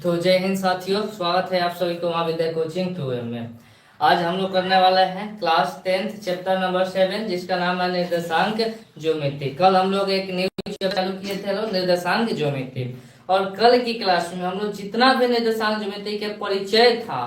तो जय हिंद साथियों, स्वागत है आप सभी को महाविद्या कोचिंग 2M में। आज हम लोग करने वाले हैं क्लास 10th चैप्टर नंबर 7, जिसका नाम है निर्देशांक ज्योमेट्री। कल हम लोग एक न्यू चैप्टर चालू किए थे लोग, निर्देशांक ज्योमेट्री। और कल की क्लास में हम लोग जितना भी निर्देशांक ज्योमेट्री के परिचय था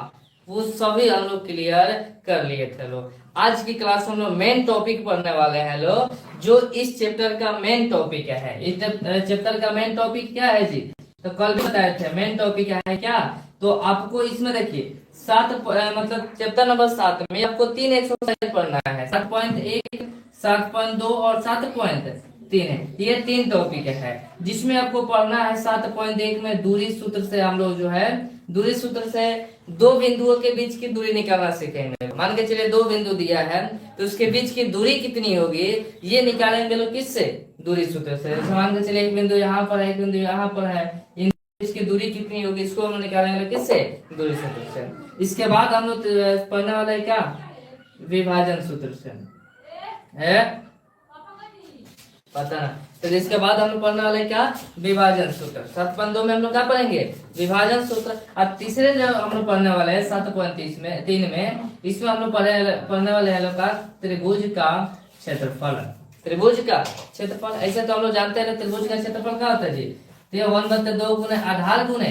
वो सभी हम लोग क्लियर कर लिए थे लोग। आज की क्लास में हम लोग मेन टॉपिक पढ़ने वाले हैं लोग, जो इस चैप्टर का मेन टॉपिक है। इस चैप्टर का मेन टॉपिक क्या है जी? तो कल भी बताए थे मेन टॉपिक है क्या। तो आपको इसमें देखिए मतलब चैप्टर नंबर 7 में आपको 3 एक्सरसाइज पढ़ना है, 7.1, 7.2 और 7.3 है। ये 3 टॉपिक है जिसमें आपको पढ़ना है 7.1 में दूरी सूत्र से हम लोग जो है दूरी सूत्र से दो बिंदुओं के बीच की दूरी निकालना सीखेंगे। मान के चलिए 2 बिंदु दिया है तो उसके बीच की दूरी कितनी होगी ये निकालेंगे लोग किससे? दूरी सूत्र से। मान के चलिए एक बिंदु यहाँ पर है, एक बिंदु यहाँ पर है, इन इसकी दूरी कितनी होगी इसको हम निकालेंगे किससे? दूरी सूत्र से। इसके बाद हम लोग पढ़ने वाला है क्या? विभाजन सूत्र से है, पता ना। तो इसके बाद हम लोग पढ़ने वाले क्या? विभाजन सूत्र। 7.2 में हम लोग क्या पढ़ेंगे? विभाजन सूत्र। और तीसरे जो हम लोग पढ़ने वाले हैं 7.3 में 3 में, इसमें हम लोग पढ़ने वाले हैं लोग का त्रिभुज का क्षेत्रफल। त्रिभुज का क्षेत्रफल ऐसे तो हम लोग जानते हैं त्रिभुज का क्षेत्रफल क्या होता है जी? तो 1/2 गुने आधार गुने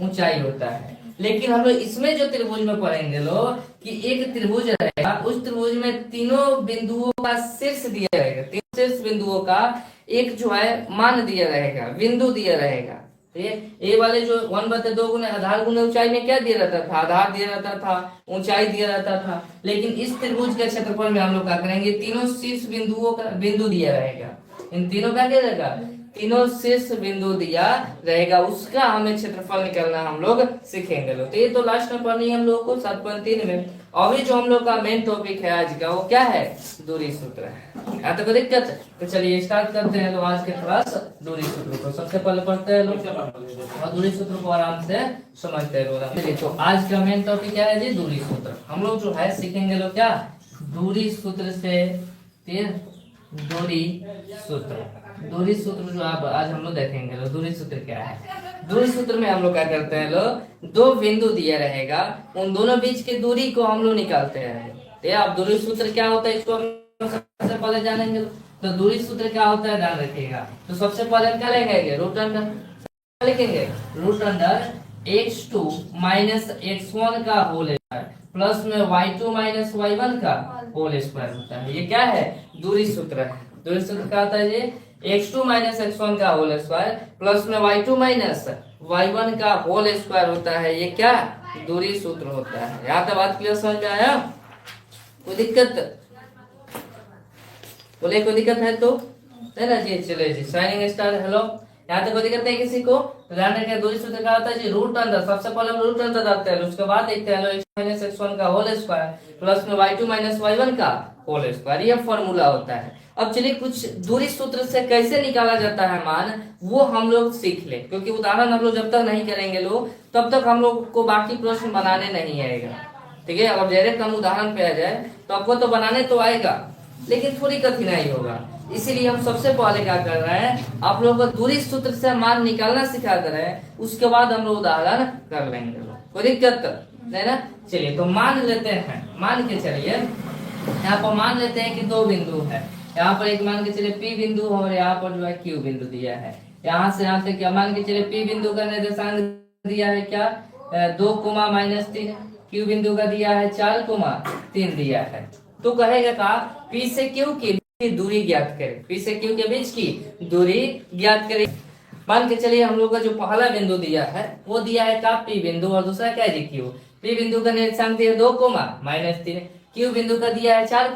ऊंचाई होता है। लेकिन हम लोग इसमें जो त्रिभुज में पढ़ेंगे लोग कि एक त्रिभुज रहेगा, उस त्रिभुज में तीनों बिंदुओं का शीर्ष दिया रहेगा, तीनों शीर्ष बिंदुओं का एक जो है मान दिया रहेगा, बिंदु दिया रहेगा। ये वाले जो 1/2 गुने आधार गुने ऊंचाई में क्या दिया रहता था? आधार दिया रहता था, ऊंचाई दिया रहता था। लेकिन इस त्रिभुज के क्षेत्रफल में हम लोग क्या करेंगे? तीनों शीर्ष बिंदुओं का बिंदु दिया रहेगा। इन तीनों का क्या रहेगा? तीनों शीर्ष बिंदु दिया रहेगा, उसका हमें क्षेत्रफल निकालना हम लोग सीखेंगे लोग। तो ये तो लास्ट में पढ़नी है हम लोग को 7.3 में। अभी जो हम लोग का मेन टॉपिक है आज का वो क्या है? दूरी सूत्र है। यहाँ तक दिक्कत? तो चलिए स्टार्ट करते हैं लोग आज के क्लास दूरी सूत्र को। सबसे पहले पढ़ते हैं लोग और दूरी सूत्र को आराम से समझते हैं लोग। चलिए तो आज का मेन टॉपिक क्या है जी? दूरी सूत्र। हम लोग जो है सीखेंगे लोग क्या? दूरी सूत्र से दूरी सूत्र। दूरी सूत्र जो आप आज हम लोग देखेंगे लोग, दूरी सूत्र क्या है? दूरी सूत्र में हम लोग क्या करते हैं लोग, 2 बिंदु दिया रहेगा, उन दोनों बीच की दूरी को हम लोग निकालते हैं। तो अब दूरी सूत्र क्या होता है इसको हम सबसे पहले जानेंगे। तो दूरी सूत्र क्या होता है ध्यान रखिएगा। तो सबसे पहले क्या लिखेंगे? रूट अंडर लिखेंगे, root under x2 minus x1 का होल स्क्वायर प्लस में y2 माइनस y1 का होल स्क्वायर होता है। ये क्या है? दूरी सूत्र है। दूरी सूत्र क्या होता है जी? x2 माइनस x1 का होल स्क्वायर प्लस में y2 माइनस y1 का होल स्क्वायर होता है। ये क्या? दूरी सूत्र होता है। यहाँ तक बात क्लियर समझ में आया? कोई दिक्कत? बोले कोई दिक्कत है तो है ना जी? चले जी साइनिंग स्टार। हेलो, यहाँ तक कोई दिक्कत है किसी को? ध्यान रखिए दूरी सूत्र क्या होता है जी? Root under. सबसे पहले हम रूट अंडर डालते हैं, उसके बाद देखते हैं x माइनस x1 का होल स्क्वायर प्लस में y2 माइनस y1 का होल स्क्वायर। ये फॉर्मूला होता है। अब चलिए कुछ दूरी सूत्र से कैसे निकाला जाता है मान, वो हम लोग सीख ले, क्योंकि उदाहरण हम लोग जब तक नहीं करेंगे लोग तब तक हम लोग को बाकी प्रश्न बनाने नहीं आएगा। ठीक है, अगर डायरेक्ट हम उदाहरण पे आ जाए तो आपको तो बनाने तो आएगा लेकिन थोड़ी कठिनाई होगा। इसीलिए हम सबसे पहले क्या कर रहे हैं, आप लोगों को दूरी सूत्र से मान निकालना सिखा कर रहे हैं, उसके बाद हम लोग उदाहरण कर लेंगे। कोई दिक्कत नहीं ना? चलिए तो मान लेते हैं, मान के चलिए यहाँ पर मान लेते हैं कि 2 बिंदु है। यहाँ पर एक मान के चलिए P बिंदु और यहाँ पर जो है Q बिंदु दिया है। यहाँ से यहाँ तक मान के चलिए P बिंदु का निर्देशांक दिया है क्या? 2, -3। Q बिंदु का दिया है 4, 3 दिया है। तो कहेगा का P से Q की दूरी ज्ञात करें, P से Q के बीच की दूरी ज्ञात करें। मान के चलिए हम लोग का जो पहला बिंदु दिया है वो दिया है का P बिंदु और दूसरा क्या है Q। P बिंदु का निर्देशांक दिया 2, -3। Q बिंदु का दिया है 4,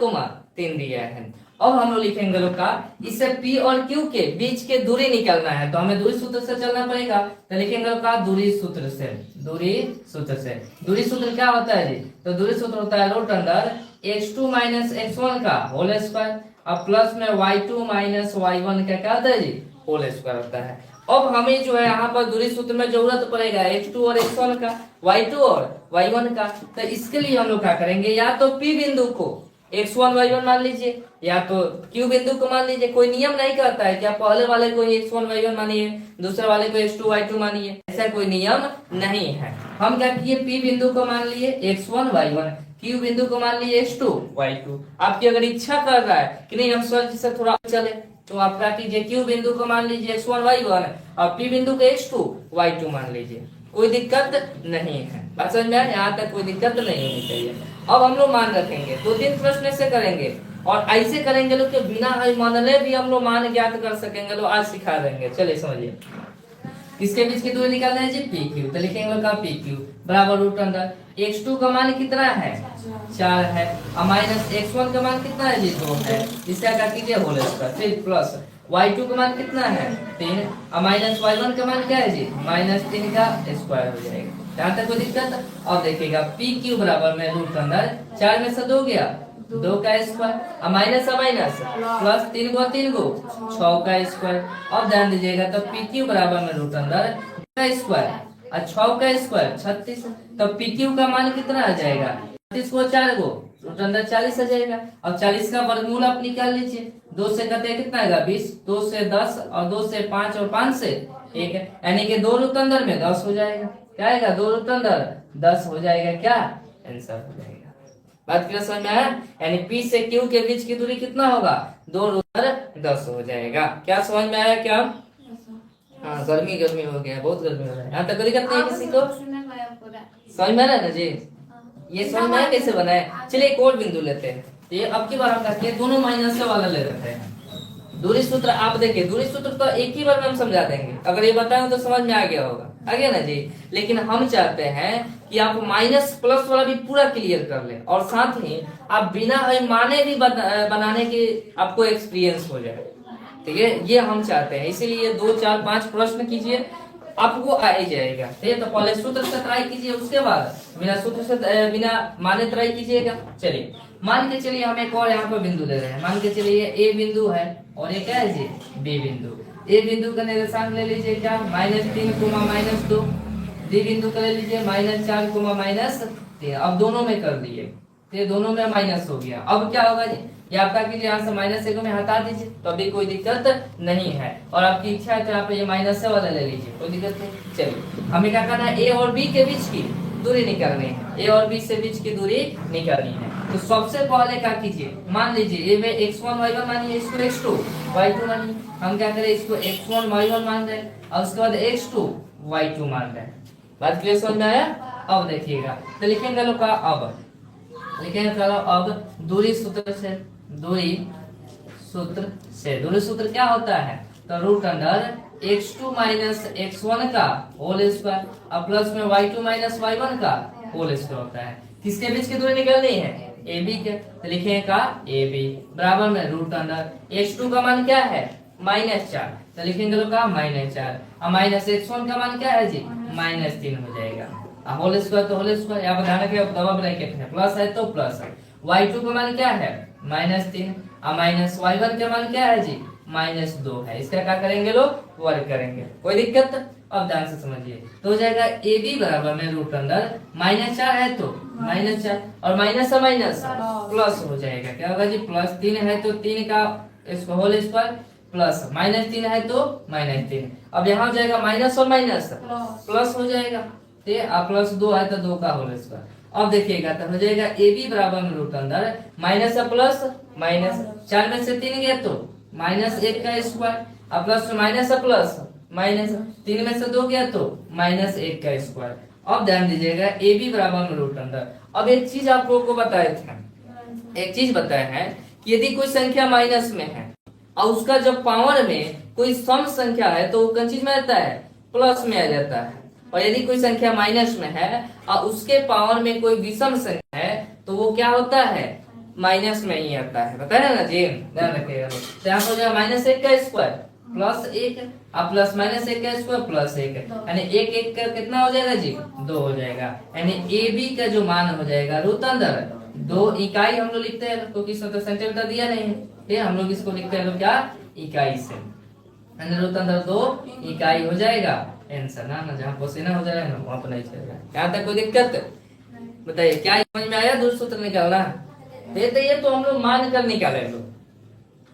3 दिया है। अब हम लोग लिखेंगे लोग का इससे P और Q के बीच के दूरी निकालना है, तो हमें दूरी सूत्र से चलना पड़ेगा। तो लिखेंगे लोग का दूरी सूत्र से। दूरी सूत्र से दूरी सूत्र क्या होता है जी? तो दूरी सूत्र होता है root under x2 minus x1 का होल स्क्वायर और प्लस में y2 माइनस y1 का क्या होता है जी? होल स्क्वायर होता है। अब हमें जो है यहाँ पर दूरी सूत्र में जरूरत पड़ेगा x2 और x1 का, y2 और y1 का। तो इसके लिए हम लोग क्या करेंगे, या तो P बिंदु को x1 y1 मान लीजिए, या तो Q बिंदु को मान लीजिए। कोई नियम नहीं कहता है कि आप पहले वाले को x1 y1 मानिए, दूसरे वाले को x2 y2 मानिए, ऐसा कोई नियम नहीं है। हम क्या किए, P बिंदु को मान लिए x1 y1, Q बिंदु को मान लिए x2 y2। आपकी अगर इच्छा कर रहा है कि नहीं हम सोच से थोड़ा चले, तो आप क्या कीजिए, Q बिंदु को मान लीजिए x1 y1 और P बिंदु को x2 y2 मान लीजिए, कोई दिक्कत नहीं है। बात समझ में आया? यहाँ तक कोई दिक्कत नहीं होनी चाहिए। अब हम लोग मान रखेंगे, 2-3 प्रश्न से करेंगे और ऐसे करेंगे लोग कि बिना मानले भी हम लोग मान ज्ञात कर सकेंगे, लोग आज सिखा देंगे। चलिए समझिए, किसके बीच की दूरी निकालना है जी, पी क्यू। तो लिखेंगे का पी क्यू बराबर रूट अंडर x2 का मान कितना है, 4 है, और माइनस x1 का मान कितना है जी, 2 है। इसका क्या कीजिए, होल स्क्वायर, फिर प्लस y2 का मान कितना है, 3, और माइनस y1 का मान क्या है जी, -3 का स्क्वायर हो जाएगा। यहाँ तक कोई दिक्कत? अब देखिएगा पी क्यू बराबर में रूट अंडर 4 में से 2 गया, 2 का स्क्वायर, और माइनस माइनस प्लस 3 को 6 का स्क्वायर। अब ध्यान दीजिएगा, तो पी क्यू बराबर में रूट अंडर का स्क्वायर और 6 का स्क्वायर 36। तो पी क्यू का मान कितना आ जाएगा, 36 को 4 को रूट अंडर 40 आ जाएगा। और 40 का वर्गमूल आप निकाल लीजिए, 2 से करते कितना आएगा 20, 2 से 10 और 2 से 5 और 5 से 1, यानी कि 2 रूट अंडर में 10 हो जाएगा। क्या आएगा, 2 रूट अंडर 10 हो जाएगा, क्या आंसर हो जाएगा। बात क्लियर समझ में आया? यानी P से Q के बीच की दूरी कितना होगा, 2 रूट अंडर 10 हो जाएगा। क्या समझ में आया क्या? हाँ, गर्मी हो गया, बहुत गर्मी हो रहा है। यहाँ तक दिक्कत नहीं किसी को? समझ में आ रहा है ना जी? ये समझ में आया कैसे बना है? चलिए एक और बिंदु लेते हैं। ये अब की बार हम करते हैं, दोनों माइनस वाला ले लेते हैं। दूरी सूत्र आप देखिए, दूरी सूत्र तो एक ही बार में हम समझा देंगे, अगर ये बताएं तो समझ में आ गया होगा, आ गया ना जी। लेकिन हम चाहते हैं कि आप माइनस प्लस वाला भी पूरा क्लियर कर लें, और साथ ही आप बिना माने भी बनाने के आपको एक्सपीरियंस हो जाए, ठीक है? ये हम चाहते हैं, इसीलिए 2, 4, 5 प्रश्न कीजिए, आपको आ ही जाएगा। ठीक है, तो पहले सूत्र से ट्राई कीजिए, उसके बाद बिना सूत्र से बिना माने ट्राई कीजिएगा। चलिए मान के चलिए हम एक और यहाँ पर बिंदु दे रहे हैं। मान के चलिए ए बिंदु है और ये क्या है जी, बी बिंदु। ए बिंदु का निर्देशांक ले लीजिए क्या, -3, -2। बी बिंदु का ले लीजिए -4, -3। अब दोनों में कर दिए, तो दोनों में माइनस हो गया। अब क्या होगा जी, ये आपका कीजिए, यहाँ से -1 में हटा दीजिए, तो अभी कोई दिक्कत नहीं है। और आपकी इच्छा है तो यहाँ पे ये माइनस वाला ले लीजिए, कोई दिक्कत नहीं। चलिए हमें क्या करना है, ए और बी के बीच की दूरी निकालनी है, ए और बी से बीच की दूरी निकालनी है। तो सबसे पहले क्या कीजिए, मान लीजिए ए में x1 y1 मानिए, इसको x2 y2 मानिए। हम क्या करें, इसको x1 y1 मान रहे हैं और उसके बाद x2 y2 मान रहे हैं। बात क्लियर समझ में आया? अब देखिएगा, तो लिखेंगे लोग का, अब लिखेंगे चलो, अब दूरी सूत्र से, दूरी सूत्र क्या होता है, तो root under x2 minus x1 का होल स्क्वायर और प्लस में y2 माइनस y1 का होल स्क्वायर होता है। किसके बीच की दूरी निकालनी है, ए बी के। तो लिखेंगे का ए बी बराबर में रूट अंडर x2 का मान क्या है, -4, तो लिखेंगे लोग का -4, और माइनस x1 का मान क्या है जी, -3 हो जाएगा। होल स्क्वायर तो होल स्क्वायर, यहाँ पर ध्यान रखिए डबल ब्रैकेट है, प्लस है तो प्लस है। y2 का मान क्या है, -3, और माइनस y1 का मान क्या है जी, -2 है। इसका क्या करेंगे लोग, वर्ग करेंगे, कोई दिक्कत? अब ध्यान से समझिए, तो हो जाएगा ए बी बराबर में रूट अंडर -4 है तो -4, और माइनस माइनस प्लस हो जाएगा। क्या होगा जी, +3 है तो 3 का होल स्क्वायर, प्लस -3 है तो -3। अब यहाँ हो जाएगा माइनस और माइनस प्लस हो जाएगा, +2 है तो 2 का होल स्क्वायर। अब देखिएगा, तो हो जाएगा ए बी बराबर में root under minus plus minus, 4 में से 3 गया तो -1 का स्क्वायर, और प्लस माइनस प्लस माइनस, 3 में से 2 गया तो -1 का स्क्वायर। अब ध्यान दीजिएगा, ए बी बराबर में रूट अंडर। अब एक चीज आप लोगों को बताए थे, एक चीज बताए हैं कि यदि कोई संख्या माइनस में है और उसका जब पावर में कोई सम संख्या है तो वो कौन चीज में आता है, प्लस में आ जाता है। और यदि कोई संख्या माइनस में है और उसके पावर में कोई विषम संख्या है तो वो क्या होता है, माइनस में ही आता है। बताया ना जी, ध्यान रखिएगा। तो यहाँ हो जाएगा -1 का स्क्वायर +1 और प्लस -1 का स्क्वायर +1, यानी 1 का कितना हो जाएगा जी, 2 हो जाएगा। यानी ए बी का जो मान हो जाएगा रूट अंडर 2 इकाई हम लोग लिखते हैं, क्योंकि इसमें तो सेंटीमीटर दिया नहीं है, हम लोग इसको लिखते हैं क्या, इकाई से, रूट अंडर 2 इकाई हो जाएगा आंसर ना। जहाँ पसीना हो जाएगा ना वहाँ पर नहीं चलेगा। यहाँ तक कोई दिक्कत? बताइए, क्या समझ में आया दूर सूत्र निकालना? देते ये तो हम लोग मान कर निकाले लोग,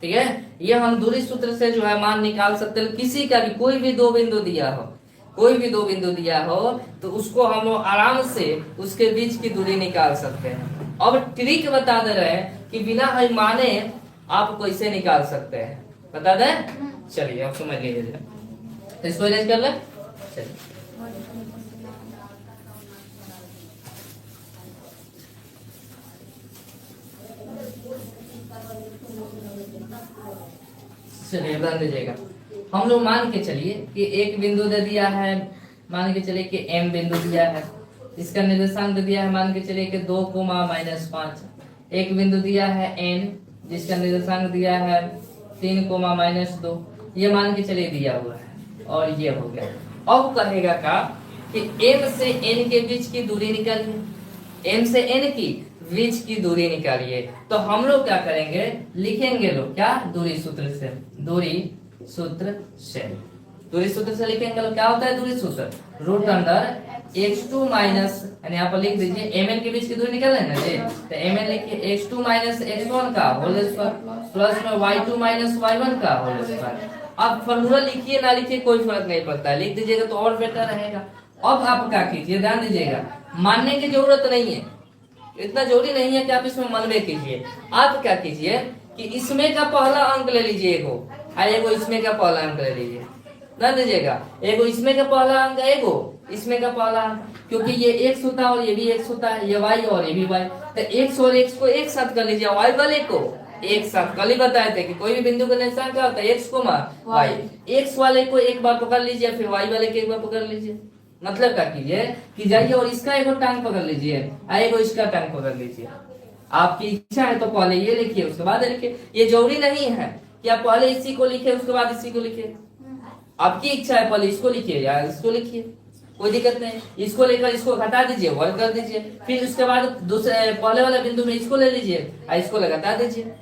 ठीक है। ये हम दूरी सूत्र से जो है मान निकाल सकते हैं, किसी का भी कोई भी दो बिंदु दिया हो, कोई भी दो बिंदु दिया हो तो उसको हम लोग आराम से उसके बीच की दूरी निकाल सकते हैं। अब ट्रिक बता दे रहे हैं कि बिना माने आप कैसे निकाल सकते हैं, बता दें। चलिए अब समझ लीजिए, इसको इरेज कर ले। चलिए ध्यान दीजिएगा, हम लोग मान के चलिए कि एक बिंदु दे दिया है, मान के चलिए कि m बिंदु दिया है, इसका निर्देशांक दे दिया है मान के चलिए कि 2,-5। एक बिंदु दिया है n जिसका निर्देशांक दिया है 3,-2, ये मान के चलिए दिया हुआ है और ये हो गया। अब कहेगा का कि m से n के बीच की दूरी निकालिए, m से n की बीच की दूरी निकालिए। तो हम लोग क्या करेंगे, लिखेंगे लोग क्या, दूरी सूत्र से, दूरी सूत्र से, दूरी सूत्र से लिखेंगे लोग। क्या होता है दूरी सूत्र, रूट अंडर x2 माइनस, यानी यहाँ पर लिख दीजिए mn के बीच की दूरी निकाल लेना जी, तो mn लिखिए x2 माइनस x1 का होल स्क्वायर प्लस में y2 माइनस y1 का होल स्क्वायर। अब फॉर्मूला लिखिए ना लिखिए कोई फर्क नहीं पड़ता है, लिख दीजिएगा तो और बेटर रहेगा। अब आप क्या कीजिए, ध्यान दीजिएगा, मानने की जरूरत नहीं है, इतना जरूरी नहीं है कि आप इसमें मनवे कीजिए। आप क्या कीजिए कि इसमें का पहला अंक ले लीजिए एगो, एगो इसमें का पहला अंक ले लीजिए, ध्यान दीजिएगा, एगो इसमें का पहला अंक, एगो इसमें का पहला अंक, क्योंकि ये x होता है और ये भी x होता है, ये y और ये भी y, तो x और x को एक साथ कर लीजिए, y वाले को एक साथ, कल ही बताए थे कि कोई भी बिंदु का निर्देशांक क्या होता है, x को y, x वाले को एक बार पकड़ लीजिए, फिर y वाले को एक बार पकड़ लीजिए। मतलब क्या कीजिए कि जाइए और इसका एगो टांग पकड़ लीजिए, एगो इसका टांग पकड़ लीजिए। आपकी इच्छा है तो पहले ये लिखिए उसके बाद लिखिए, ये जरूरी नहीं है कि आप पहले इसी को लिखिए उसके बाद इसी को लिखिए, आपकी इच्छा है पहले इसको लिखिए या इसको लिखिए, कोई दिक्कत नहीं। इसको लेकर इसको घटा दीजिए, वर्ग कर दीजिए, फिर उसके बाद दूसरे पहले वाले बिंदु में इसको ले लीजिए और इसको लगातार दीजिए,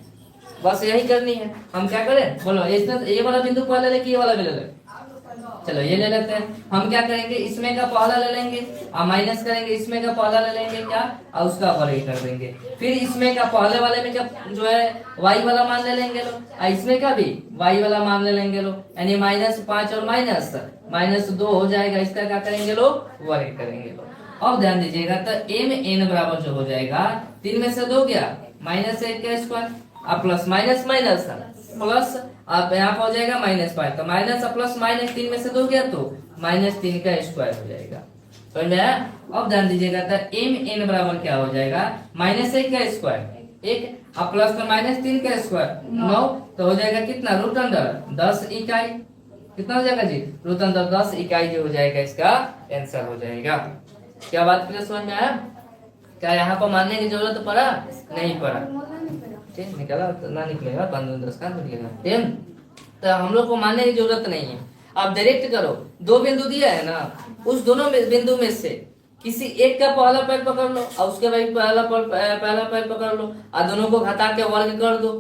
बस यही करनी है। हम क्या करें बोलो, ये वाला बिंदु पहले लेके ये वाला भी ले लें, चलो ये ले लेते हैं। हम क्या करेंगे, इसमें का पहला ले लेंगे और माइनस करेंगे, इसमें का पहला ले लेंगे क्या और उसका वर्ग कर देंगे, फिर इसमें का पहले वाले में क्या जो है y वाला मान ले लेंगे लो, और इसमें का भी y वाला मान ले लेंगे लो, यानी -5 और -2 हो जाएगा, इसका क्या करेंगे लो, वर्ग करेंगे लो। अब ध्यान दीजिएगा, तो mn बराबर जो हो जाएगा 3 में से 2 गया -1 का स्क्वायर और प्लस माइनस माइनस प्लस, आप यहाँ पर हो जाएगा -5, तो माइनस प्लस माइनस 3 में से 2 गया तो -3 का स्क्वायर हो जाएगा, समझ में आया। अब ध्यान दीजिएगा, तो mn बराबर क्या हो जाएगा, -1 का स्क्वायर 1 और प्लस में -3 का स्क्वायर 9, तो हो जाएगा कितना, रूट अंडर 10 इकाई, कितना हो जाएगा जी, रूट अंडर 10 इकाई जो हो जाएगा, इसका आंसर हो जाएगा। क्या बात क्लियर समझ में आया, क्या यहाँ पर मानने की जरूरत पड़ा, नहीं पड़ा, निकला तो ना निकलेगा, 15-10 का निकलेगा, तो हम लोग को मानने की जरूरत नहीं है। आप डायरेक्ट करो, दो बिंदु दिया है ना, उस दोनों बिंदु में से किसी एक का पहला पैर पकड़ लो और उसके बाद पहला पैर पकड़ लो और दोनों को घटा के वर्ग कर दो,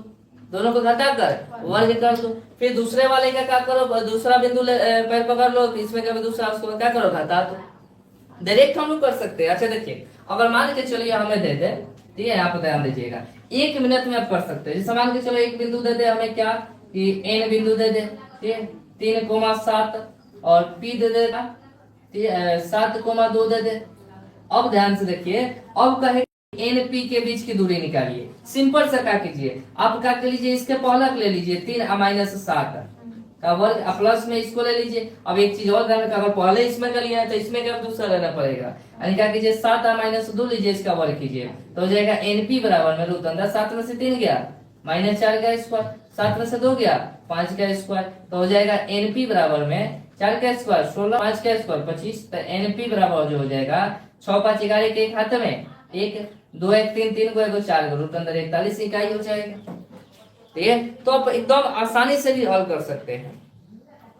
दोनों को घटा कर वर्ग कर दो, फिर दूसरे वाले का क्या करो, दूसरा बिंदु पैर पकड़ लो, इसमें का भी दूसरा, उसको क्या करो, घटा दो, डायरेक्ट हम लोग कर सकते हैं। अच्छा देखिए, अगर मान के चलिए हमें दे दे, ठीक है, यहाँ पर ध्यान दीजिएगा, 1 मिनट में आप कर सकते हैं। जैसे मान के चलो एक बिंदु दे दे हमें, क्या कि n बिंदु दे दे, ठीक है, 3,7 और p दे देगा 7,2 दे दे। अब ध्यान से देखिए, अब कहे np के बीच की दूरी निकालिए, सिंपल सा क्या कीजिए, आप क्या कर लीजिए, इसके पहला ले लीजिए 3 - 7 का वर्ग प्लस में इसको ले लीजिए। अब एक चीज और ध्यान रखना, अगर पहले इसमें का लिया है तो इसमें का दूसरा लेना पड़ेगा, यानी क्या कीजिए 7 और -2 लीजिए, इसका वर्ग कीजिए, तो हो जाएगा np बराबर में रूट अंदर 7 में से 3 गया -4 का स्क्वायर, 7 में से 2 गया 5 का स्क्वायर, तो हो जाएगा np बराबर में 4 का स्क्वायर 16, 5 का स्क्वायर 25, तो np बराबर जो हो जाएगा 6 5 11 के एक हाथ में 1 2 1 3 3 को 1 4 रूट अंदर 41 इकाई हो जाएगा, ठीक है। तो आप एकदम आसानी से भी हल कर सकते हैं,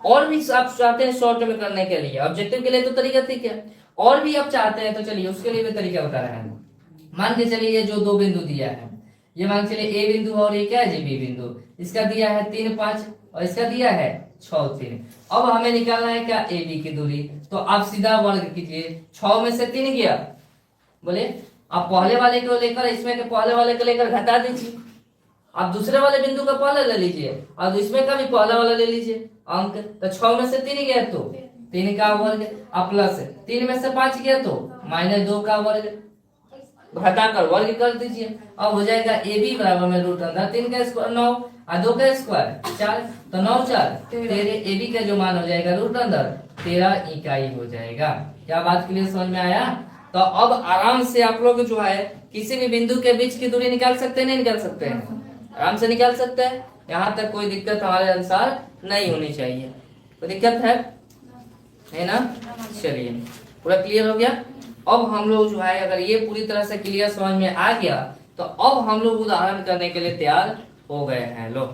और भी आप चाहते हैं शॉर्ट में करने के लिए, ऑब्जेक्टिव के लिए तो तरीका ठीक है, और भी आप चाहते हैं तो चलिए उसके लिए भी तरीका बता रहे हैं। मान के चलिए ये जो दो बिंदु दिया है, ये मान के चलिए ए बिंदु और ये क्या है जी, बी बिंदु, इसका दिया है 3 5 और इसका दिया है 6 3। अब हमें निकालना है क्या, ए बी की दूरी, तो आप सीधा वर्ग कीजिए, 6 में से 3 गया, बोले अब पहले वाले को लेकर इसमें के पहले वाले को लेकर घटा दीजिए। आप दूसरे वाले बिंदु का पहला ले लीजिए और इसमें का भी पहला वाला ले लीजिए अंक। तो 6 में से 3 गया तो 3 का वर्ग, अब प्लस 3 में से 5 गया तो -2 का वर्ग, घटाकर वर्ग कर दीजिए। अब हो जाएगा ए बी बराबर में रूट अंदर 3 का स्क्वायर 9 और 2 का स्क्वायर 4, तो 9 4 तेरे ए बी का जो मान हो जाएगा रूट अंदर 13 इकाई हो जाएगा। क्या बात क्लियर समझ में आया? तो अब आराम से आप लोग जो है किसी भी बिंदु के बीच की दूरी निकाल सकते हैं, नहीं निकाल सकते हैं? आराम से निकाल सकते हैं। यहाँ तक कोई दिक्कत हमारे अनुसार नहीं होनी चाहिए। कोई दिक्कत है ना? चलिए पूरा क्लियर हो गया। अब हम लोग जो है अगर ये पूरी तरह से क्लियर समझ में आ गया तो अब हम लोग उदाहरण करने के लिए तैयार हो गए हैं। लो